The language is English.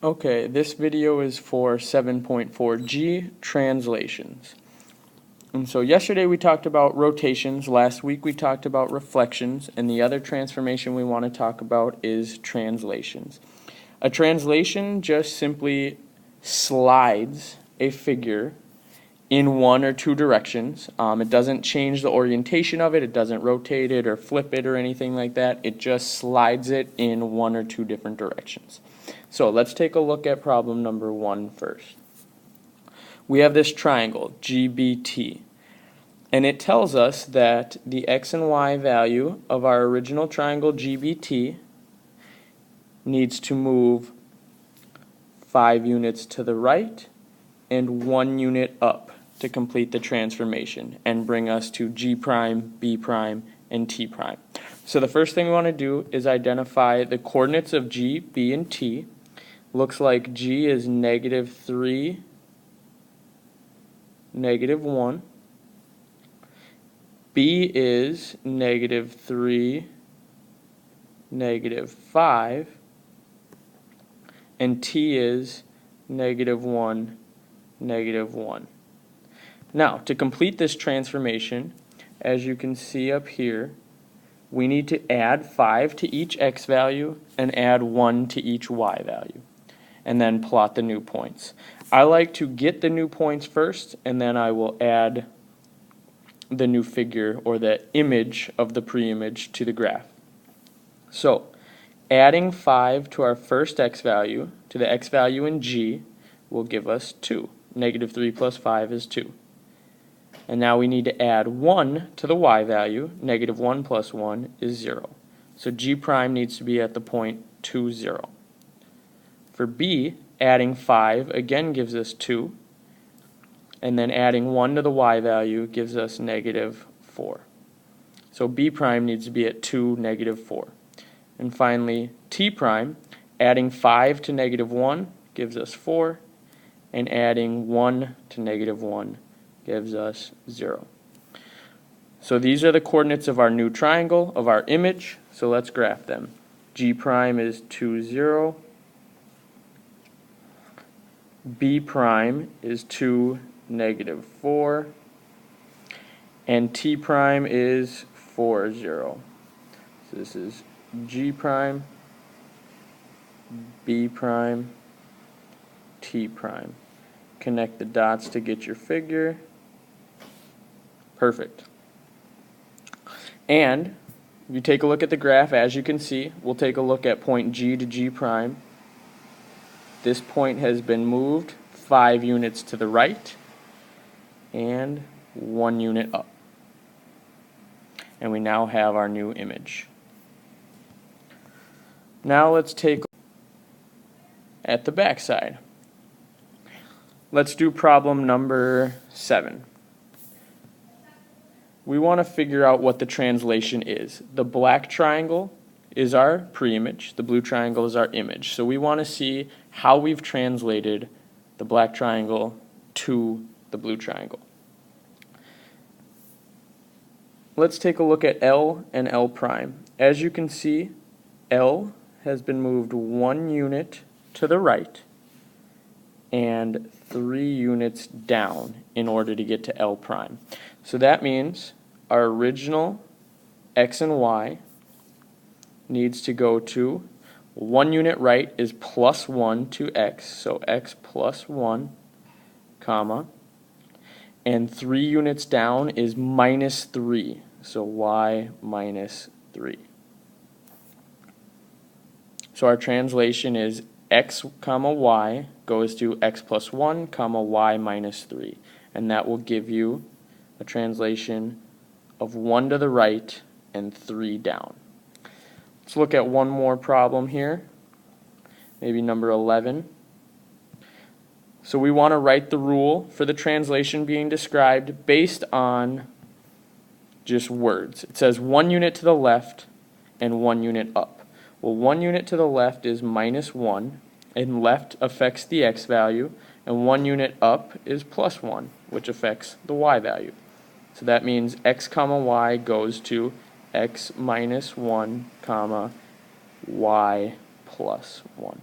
Okay, this video is for 7.4G translations. And so yesterday we talked about rotations, last week we talked about reflections, and the other transformation we want to talk about is translations. A translation just simply slides a figure in one or two directions. It doesn't change the orientation of it, it doesn't rotate it or flip it or anything like that. It just slides it in one or two different directions. So let's take a look at problem number 1 first. We have this triangle, GBT, and it tells us that the x and y value of our original triangle GBT needs to move 5 units to the right and 1 unit up to complete the transformation and bring us to G prime, B prime, and T prime. So the first thing we want to do is identify the coordinates of G, B, and T. Looks like G is -3, -1. B is -3, -5. And T is -1, -1. Now, to complete this transformation, as you can see up here, we need to add 5 to each x value and add 1 to each y value, and then plot the new points. I like to get the new points first, and then I will add the new figure or the image of the pre-image to the graph. So, adding 5 to our first x value, to the x value in G, will give us 2. -3 plus 5 is 2. And now we need to add 1 to the y value. -1 plus 1 is 0. So G prime needs to be at the point 2, 0. For B, adding 5 again gives us 2. And then adding 1 to the y value gives us -4. So B prime needs to be at 2, -4. And finally, T prime, adding 5 to -1 gives us 4. And adding 1 to -1 gives us 0. So these are the coordinates of our new triangle, of our image. So let's graph them. G prime is 2, 0. B prime is 2, -4. And T prime is 4, 0. So this is G prime, B prime, T prime. Connect the dots to get your figure. Perfect. And if you take a look at the graph, as you can see, we'll take a look at point G to G prime. This point has been moved 5 units to the right and 1 unit up. And we now have our new image. Now let's take a look at the back side. Let's do problem number 7. We want to figure out what the translation is. The black triangle is our pre-image, the blue triangle is our image. So we want to see how we've translated the black triangle to the blue triangle. Let's take a look at L and L prime. As you can see, L has been moved 1 unit to the right and 3 units down in order to get to L prime. So that means our original x and y needs to go to 1 unit right is +1 to x, so x plus 1, comma, and 3 units down is -3, so y minus 3. So our translation is x comma y goes to x plus 1 comma y minus 3, and that will give you a translation of 1 to the right and 3 down. Let's look at one more problem here, maybe number 11. So we want to write the rule for the translation being described based on just words. It says 1 unit to the left and 1 unit up. Well, 1 unit to the left is -1, and left affects the x value, and 1 unit up is +1, which affects the y value. So that means x comma y goes to x minus 1 comma y plus 1.